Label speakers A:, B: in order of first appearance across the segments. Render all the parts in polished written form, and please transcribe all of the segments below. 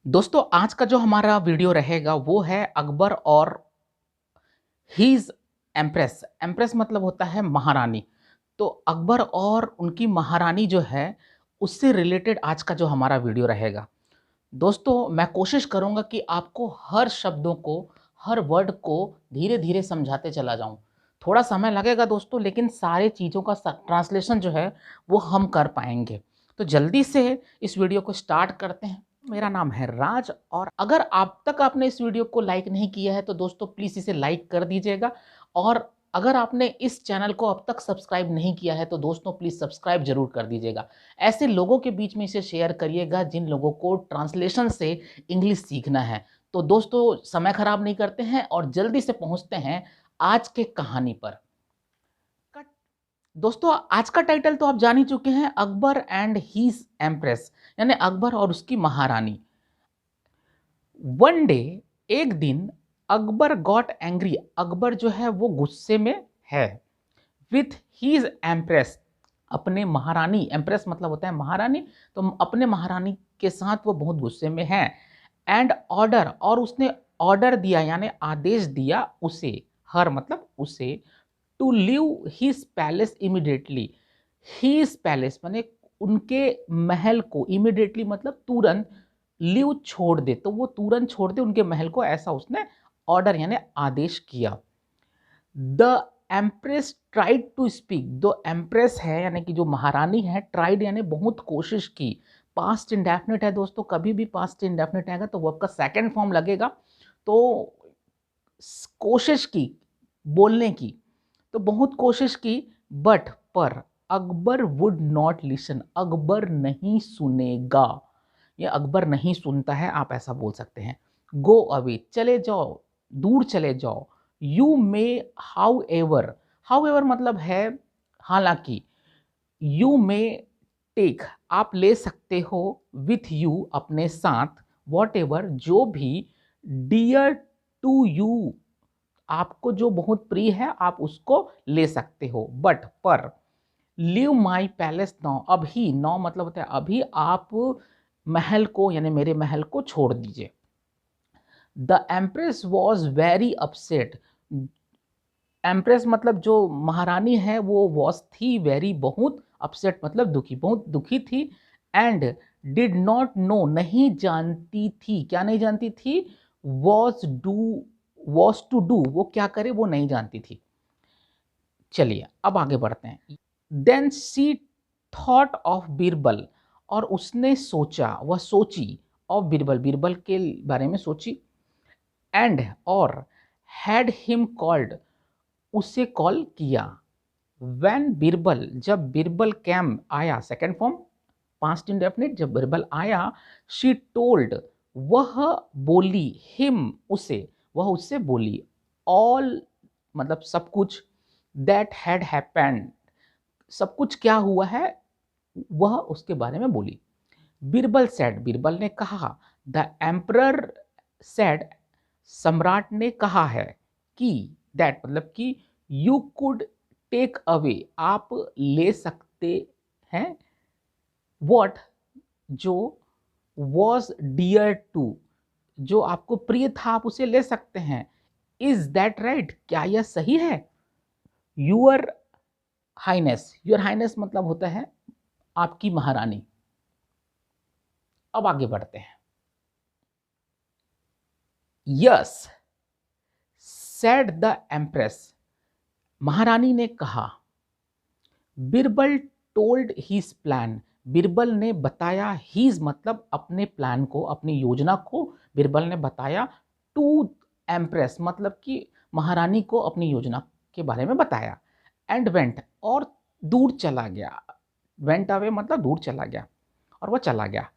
A: दोस्तों आज का जो हमारा वीडियो रहेगा वो है अकबर और हीज एम्प्रेस। एम्प्रेस मतलब होता है महारानी। तो अकबर और उनकी महारानी जो है उससे रिलेटेड आज का जो हमारा वीडियो रहेगा। दोस्तों मैं कोशिश करूंगा कि आपको हर शब्दों को, हर वर्ड को धीरे धीरे समझाते चला जाऊं। थोड़ा समय लगेगा दोस्तों, लेकिन सारे चीज़ों का ट्रांसलेशन जो है वो हम कर पाएंगे। तो जल्दी से इस वीडियो को स्टार्ट करते हैं। मेरा नाम है राज, और अगर अब तक आपने इस वीडियो को लाइक नहीं किया है तो दोस्तों प्लीज़ इसे लाइक कर दीजिएगा। और अगर आपने इस चैनल को अब तक सब्सक्राइब नहीं किया है तो दोस्तों प्लीज़ सब्सक्राइब जरूर कर दीजिएगा। ऐसे लोगों के बीच में इसे शेयर करिएगा जिन लोगों को ट्रांसलेशन से इंग्लिश सीखना है। तो दोस्तों समय खराब नहीं करते हैं और जल्दी से पहुंचते हैं आज के कहानी पर। दोस्तों आज का टाइटल तो आप जान ही चुके हैं, अकबर एंड हीज एम्प्रेस, यानी अकबर और उसकी महारानी। वन डे, एक दिन, अकबर गॉट एंग्री, अकबर जो है वो गुस्से में है, विथ हीज एम्प्रेस, अपने महारानी, एम्प्रेस मतलब होता है महारानी, तो अपने महारानी के साथ वो बहुत गुस्से में है। एंड ऑर्डर, और उसने ऑर्डर दिया यानी आदेश दिया उसे, हर मतलब उसे, to leave his palace immediately. His palace माने उनके महल को, इमिडिएटली मतलब तुरंत, लीव छोड़ दे, तो वो तुरंत छोड़ दे उनके महल को, ऐसा उसने ऑर्डर यानी आदेश किया। The empress tried to speak, दो एम्प्रेस है यानी कि जो महारानी है, ट्राइड यानी बहुत कोशिश की, पास्ट इंडेफिनिट है दोस्तों, कभी भी पास्ट इंडेफिनिट आएगा तो वो आपका सेकंड फॉर्म लगेगा। तो कोशिश की बोलने की, तो बहुत कोशिश की, बट पर Akbar would not listen, Akbar नहीं सुनेगा, ये अकबर नहीं सुनता है, आप ऐसा बोल सकते हैं। गो अवे, चले जाओ, दूर चले जाओ। You may how ever, how ever मतलब है हालांकि, यू मे टेक, आप ले सकते हो, विथ यू अपने साथ, वॉट एवर जो भी, डियर टू यू आपको जो बहुत प्रिय है आप उसको ले सकते हो, बट पर, लिव माई पैलेस नाउ, अभी, नाउ मतलब होता है अभी, आप महल को यानी मेरे महल को छोड़ दीजिए। The empress was very upset, empress मतलब जो महारानी है वो वॉज थी, वेरी बहुत, अपसेट मतलब दुखी, बहुत दुखी थी। एंड डिड नॉट नो, नहीं जानती थी, क्या नहीं जानती थी, was do, was to do, वो क्या करे वो नहीं जानती थी। चलिए अब आगे बढ़ते हैं। Then she thought of Birbal, और उसने सोचा, वह सोची, ऑफ बीरबल, बीरबल के बारे में सोची। एंड और, हैड हिम कॉल्ड, उसे कॉल किया। व्हेन बीरबल, जब बीरबल कैम आया, सेकंड फॉर्म पास्ट इंडेफिनिट, जब बीरबल आया, शी टोल्ड, वह बोली, हिम उसे, वह उससे बोली, ऑल मतलब सब कुछ, दैट हैड हैपेंड, सब कुछ क्या हुआ है वह उसके बारे में बोली। बीरबल सेड, बीरबल ने कहा, द एम्परर सेड, सम्राट ने कहा है, कि दैट मतलब कि, यू कुड टेक अवे, आप ले सकते हैं, वॉट जो, वॉज डियर टू, जो आपको प्रिय था आप उसे ले सकते हैं। इज दैट राइट, क्या यह सही है। यूअर हाइनेस, योर हाइनेस मतलब होता है आपकी महारानी। अब आगे बढ़ते हैं। यस सेड द एम्प्रेस, महारानी ने कहा। Birbal told his plan, Birbal ने बताया, हीज मतलब अपने प्लान को, अपनी योजना को बीरबल ने बताया। टू एम्प्रेस मतलब कि महारानी को अपनी योजना के बारे में बताया। एंड वेंट, और दूर चला गया, वेंट अवे मतलब दूर चला गया, और वह चला गया।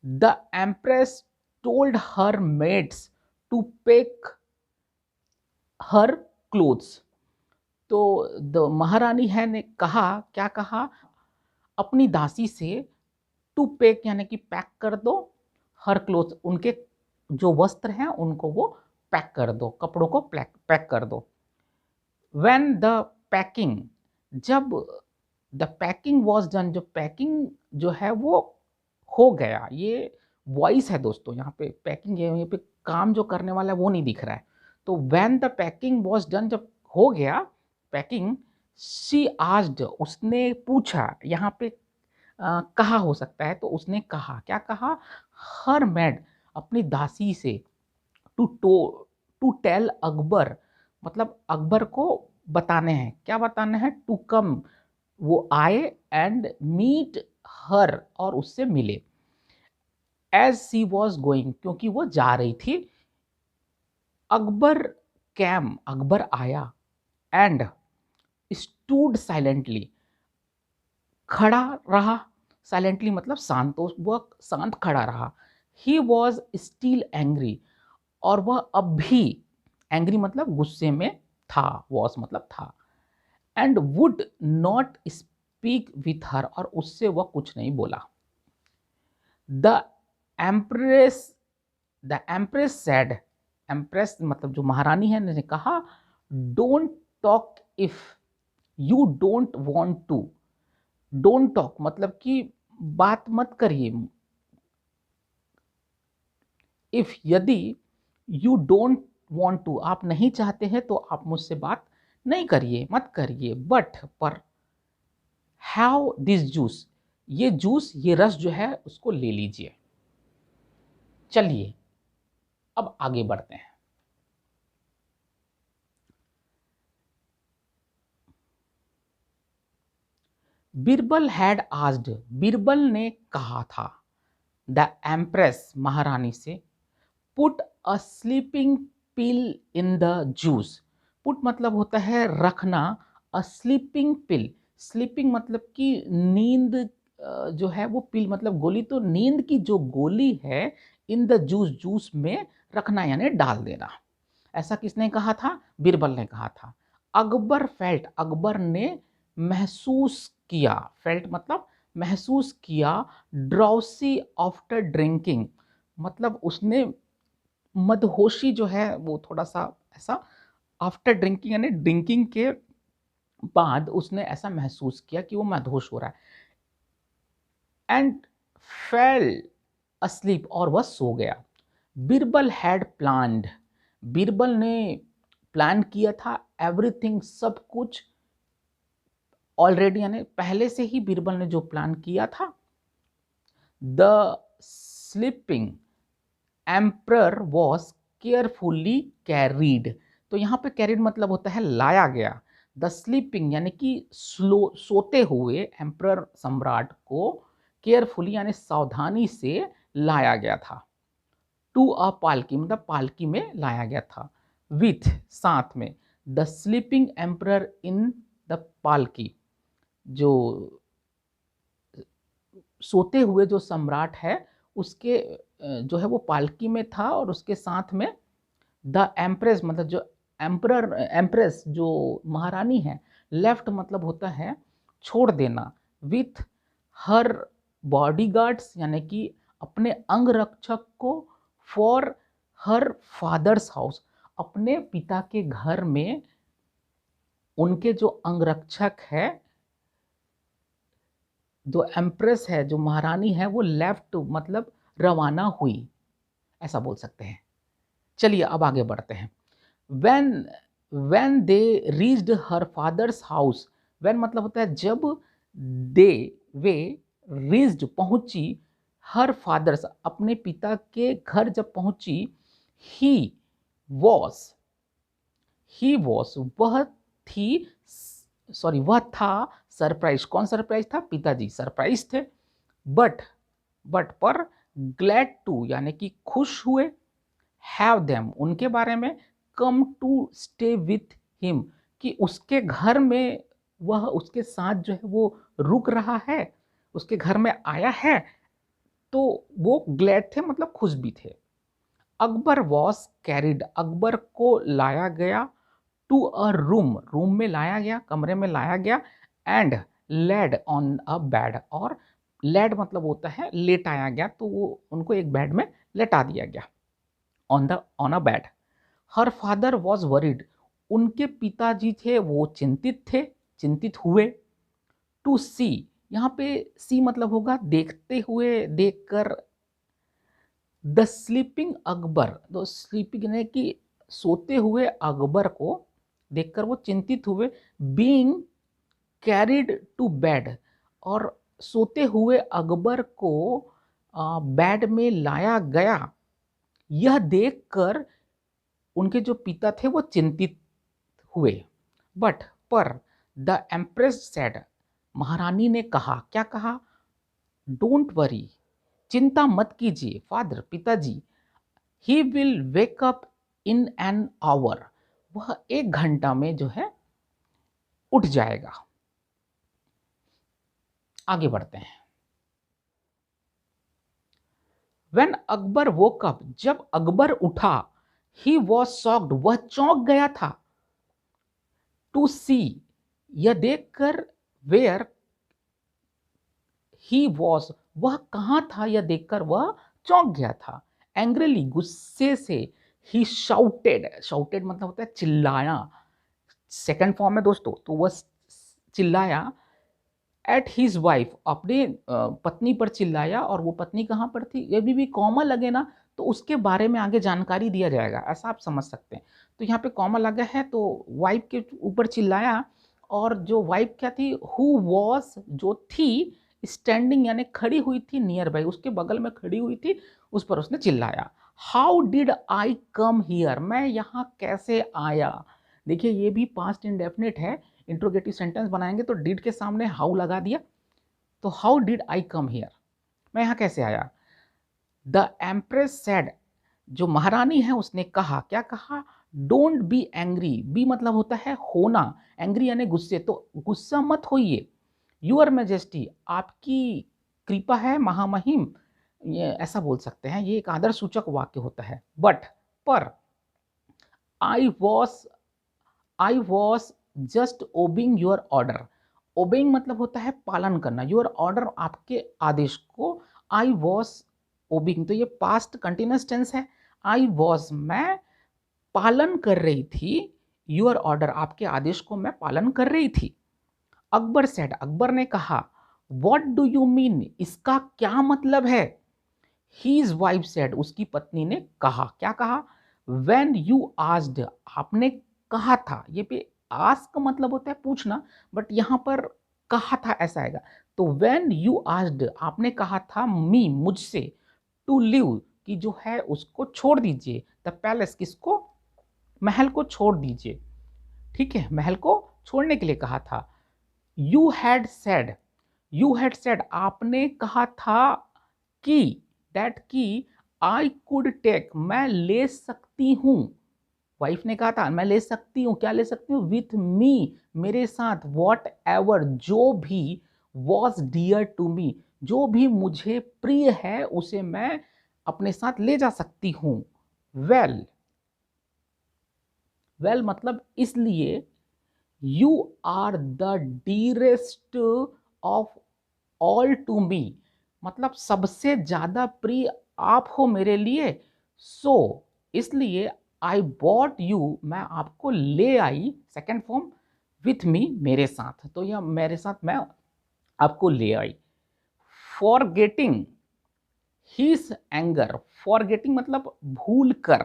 A: The empress told her maids to pack her clothes, तो द महारानी है ने कहा, क्या कहा, अपनी दासी से, टू पैक यानी कि पैक कर दो, हर क्लोथ उनके जो वस्त्र हैं उनको वो पैक कर दो, कपड़ों को पैक कर दो। व्हेन द पैकिंग, जब द पैकिंग वॉज डन, जो पैकिंग जो है वो हो गया, ये वॉइस है दोस्तों, यहाँ पे पैकिंग है, यहाँ पे काम जो करने वाला है वो नहीं दिख रहा है। तो when the packing was done, जब हो गया पैकिंग, शी आस्क्ड, उसने पूछा, यहाँ पे कहा हो सकता है, तो उसने कहा, क्या कहा, हर मैड, अपनी दासी से, टू टू टेल अकबर, मतलब अकबर को बताने हैं, क्या बताने हैं, टू कम, वो आए, एंड मीट हर, और उससे मिले, एज सी वॉज गोइंग, क्योंकि वो जा रही थी। अकबर कैम, अकबर आया, एंड स्टूड साइलेंटली, खड़ा रहा, साइलेंटली मतलब शांत, तो वह शांत खड़ा रहा। ही वॉज स्टिल एंग्री, और वह अब भी एंग्री मतलब गुस्से में था, वॉज मतलब था, and would not speak with her, और उससे वह कुछ नहीं बोला। The empress the empress said, empress मतलब जो महारानी है, ने कहा, don't talk if you don't want to, don't talk मतलब कि बात मत करिए, इफ यदि, यू डोंट वांट टू आप नहीं चाहते हैं तो आप मुझसे बात नहीं करिए, मत करिए, बट पर हैव दिस जूस, ये जूस, ये रस जो है उसको ले लीजिए। चलिए अब आगे बढ़ते हैं। बीरबल हैड आस्क्ड, बीरबल ने कहा था, द एम्प्रेस महारानी से, put a sleeping pill in the juice, put मतलब होता है रखना, अ स्लीपिंग पिल, स्लीपिंग मतलब कि नींद, जो है वो पिल मतलब गोली, तो नींद की जो गोली है, इन द जूस, जूस में रखना यानी डाल देना। ऐसा किसने कहा था, बीरबल ने कहा था। अकबर फेल्ट, अकबर ने महसूस किया, फेल्ट मतलब महसूस किया, ड्राउसी आफ्टर ड्रिंकिंग, मतलब उसने मदहोशी जो है वो थोड़ा सा ऐसा, आफ्टर ड्रिंकिंग यानी ड्रिंकिंग के बाद उसने ऐसा महसूस किया कि वो मदहोश हो रहा है, एंड फेल अस्लीप, और वह सो गया। बीरबल हैड प्लान्ड, बीरबल ने प्लान किया था, एवरीथिंग सब कुछ, ऑलरेडी यानी पहले से ही बीरबल ने जो प्लान किया था। The sleeping emperor was carefully carried, तो यहाँ पे कैरीड मतलब होता है लाया गया। द स्लीपिंग यानी कि सोते हुए एम्प्रर सम्राट को केयरफुली यानी सावधानी से लाया गया था। टू अ पालकी मतलब पालकी में लाया गया था। विथ साथ में, the sleeping emperor in the पालकी, जो सोते हुए जो सम्राट है उसके जो है वो पालकी में था, और उसके साथ में द एम्प्रेस मतलब जो एम्प्रर, एम्प्रेस जो महारानी है, लेफ्ट मतलब होता है छोड़ देना, विथ हर बॉडीगार्ड्स यानी कि अपने अंगरक्षक को, फॉर हर फादर्स हाउस, अपने पिता के घर में उनके जो अंगरक्षक है, जो एम्प्रेस है, जो महारानी है, वो लेफ्ट मतलब रवाना हुई, ऐसा बोल सकते हैं। चलिए अब आगे बढ़ते हैं। When when they reached her father's house, when मतलब होता है जब, दे वे रीच्ड पहुंची, हर फादर्स अपने पिता के घर जब पहुंची, ही वॉज, ही वॉज वह थी, सॉरी वह था, सरप्राइज, कौन सरप्राइज था, पिताजी सरप्राइज थे, बट पर ग्लैड टू यानी कि खुश हुए, हैव देम उनके बारे में, come to stay with him कि उसके घर में वह उसके साथ जो है वो रुक रहा है, उसके घर में आया है, तो वो ग्लैड थे मतलब खुश भी थे। अकबर वॉज कैरिड, अकबर को लाया गया, टू अ रूम, रूम में लाया गया, कमरे में लाया गया, and laid on a bed, और लेड मतलब होता है लेटाया गया, तो वो उनको एक बेड में लेटा दिया गया, on a bed. Her father was worried, उनके पिताजी थे वो चिंतित थे, चिंतित हुए। टू सी, यहाँ पे सी मतलब होगा देखते हुए, देखकर, द स्लीपिंग अकबर, तो स्लीपिंग ने कि सोते हुए अकबर को देखकर वो चिंतित हुए, बीइंग कैरिड टू बेड, और सोते हुए अकबर को बेड में लाया गया, यह देखकर उनके जो पिता थे वो चिंतित हुए। बट पर द एम्प्रेस सेड, महारानी ने कहा, क्या कहा, डोंट वरी, चिंता मत कीजिए फादर, पिताजी, he will wake up in an hour, वह 1 घंटा में जो है उठ जाएगा। आगे बढ़ते हैं। When अकबर woke up, जब अकबर उठा, he was shocked, वह चौंक गया था, टू सी, यह देखकर, वेयर ही वॉज, वह कहां था, यह देखकर वह चौंक गया था, एंग्रीली, गुस्से से, ही शाउटेड, शाउटेड मतलब होता है चिल्लाया, सेकंड फॉर्म है दोस्तों, तो वह चिल्लाया, एट हिज वाइफ, अपने पत्नी पर चिल्लाया, और वो पत्नी कहाँ पर थी, ये भी कॉमा लगे ना तो उसके बारे में आगे जानकारी दिया जाएगा, ऐसा आप समझ सकते हैं। तो यहाँ पे कॉमा लगा है तो वाइफ के ऊपर चिल्लाया, और जो वाइफ क्या थी, हु वॉज, जो थी, स्टैंडिंग यानी खड़ी हुई थी, नियर बाई, उसके बगल में खड़ी हुई थी, उस पर उसने चिल्लाया, how did I come here, मैं यहाँ कैसे आया। देखिए ये भी पास्ट इंडेफिनिट है, इंट्रोगेटिव सेंटेंस बनाएंगे तो डिड के सामने हाउ लगा दिया, तो how did I come here, मैं यहाँ कैसे आया। द एम्प्रेस सेड, जो महारानी है उसने कहा, क्या कहा, डोंट बी एंग्री, बी मतलब होता है होना, एंग्री यानी गुस्से, तो गुस्सा मत होइए, यूअर मैजेस्टी, आपकी कृपा है महामहिम, ये ऐसा बोल सकते हैं, ये एक आदर सूचक वाक्य होता है। बट पर I was just obeying your order, obeying मतलब होता है पालन करना, योर ऑर्डर आपके आदेश को, आई वॉज ओबिंग, तो ये पास्ट कंटिन्यूअस टेंस है, आई वॉज मैं पालन कर रही थी, योर ऑर्डर आपके आदेश को मैं पालन कर रही थी। अकबर सेड, अकबर ने कहा, वॉट डू यू मीन, इसका क्या मतलब है। हीज वाइफ सेड, उसकी पत्नी ने कहा, क्या कहा, वेन यू आस्ड, आपने कहा था, ये पे आस्क मतलब होता है पूछना, बट यहां पर कहा था ऐसा आएगा, तो वेन यू आस्ड, आपने कहा था, मी मुझसे, टू लिव, कि जो है उसको छोड़ दीजिए, द पैलेस, किसको, महल को छोड़ दीजिए, ठीक है, महल को छोड़ने के लिए कहा था। You had said, you had said, आपने कहा था कि, दैट की, आई कुड टेक, मैं ले सकती हूं, वाइफ ने कहा था मैं ले सकती हूँ, क्या ले सकती हूँ, विथ मी, मेरे साथ, वॉट एवर, जो भी, वॉज डियर टू मी, जो भी मुझे प्रिय है उसे मैं अपने साथ ले जा सकती हूँ। वेल, वेल मतलब इसलिए, you are the dearest of all to me, मतलब सबसे ज्यादा प्रिय आप हो मेरे लिए, सो इसलिए, आई बॉट यू, मैं आपको ले आई, सेकेंड फॉर्म, विथ मी, मेरे साथ, तो यह मेरे साथ मैं आपको ले आई। फॉरगेटिंग हिज एंगर, फॉरगेटिंग मतलब भूल कर,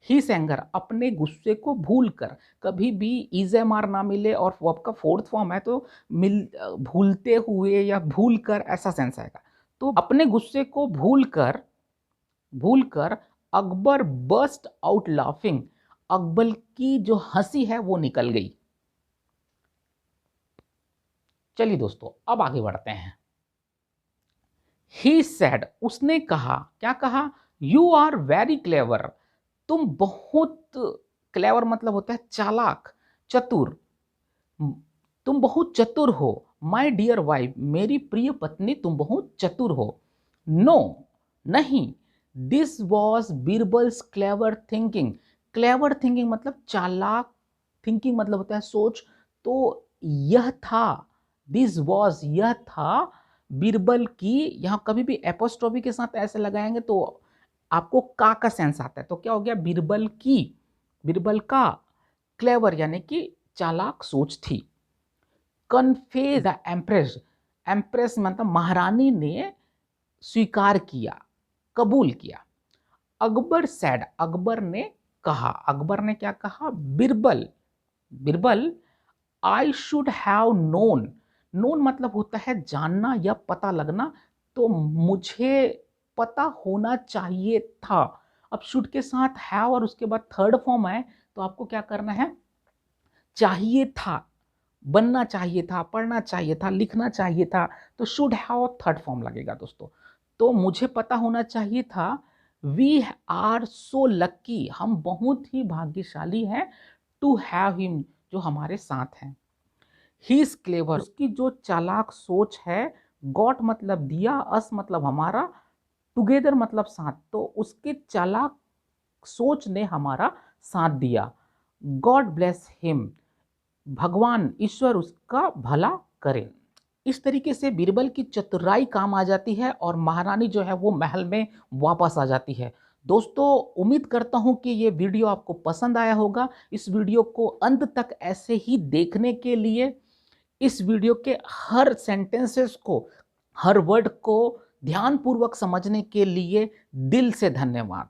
A: हिज एंगर अपने गुस्से को भूल कर, कभी भी इज एम आर ना मिले और वो आपका फोर्थ फॉर्म है तो मिल, भूलते हुए या भूल कर ऐसा सेंस आएगा, तो अपने गुस्से को भूल कर Akbar burst out laughing, Akbar की जो हंसी है वो निकल गई। चलिए दोस्तों अब आगे बढ़ते हैं। ही सेड, उसने कहा, क्या कहा, यू आर वेरी क्लेवर, तुम बहुत, क्लेवर मतलब होता है चालाक, चतुर, तुम बहुत चतुर हो, माई डियर वाइफ, मेरी प्रिय पत्नी तुम बहुत चतुर हो। नो, नहीं, this was Birbal's clever thinking, clever thinking मतलब चालाक, थिंकिंग मतलब होता है सोच, तो यह था, दिस वॉज यह था, बीरबल की, यहां कभी भी एपोस्ट्रोफी के साथ ऐसे लगाएंगे तो आपको का सेंस आता है, तो क्या हो गया, बीरबल की, बीरबल का, क्लेवर यानी कि चालाक सोच थी। कन्फेस द एम्प्रेस, एम्प्रेस मतलब महारानी ने स्वीकार किया, कबूल किया। अकबर सैड, अकबर ने कहा, अकबर ने क्या कहा, Birbal, Birbal I should have known, known मतलब होता है जानना या पता लगना, तो मुझे पता होना चाहिए था। अब शुड के साथ हैव और उसके बाद थर्ड फॉर्म है, तो आपको क्या करना है, चाहिए था, बनना चाहिए था, पढ़ना चाहिए था, लिखना चाहिए था, तो शुड हैव थर्ड फॉर्म लगेगा दोस्तों। तो मुझे पता होना चाहिए था, वी आर सो लक्की, हम बहुत ही भाग्यशाली हैं, टू हैव हिम, जो हमारे साथ हैं। ही इज क्लेवर, उसकी जो चालाक सोच है, गॉट मतलब दिया, अस मतलब हमारा, टुगेदर मतलब साथ, तो उसके चालाक सोच ने हमारा साथ दिया। गॉड ब्लेस हिम, भगवान ईश्वर उसका भला करे। इस तरीके से बीरबल की चतुराई काम आ जाती है और महारानी जो है वो महल में वापस आ जाती है। दोस्तों, उम्मीद करता हूं कि ये वीडियो आपको पसंद आया होगा। इस वीडियो को अंत तक ऐसे ही देखने के लिए, इस वीडियो के हर सेंटेंसेस को, हर वर्ड को ध्यानपूर्वक समझने के लिए दिल से धन्यवाद।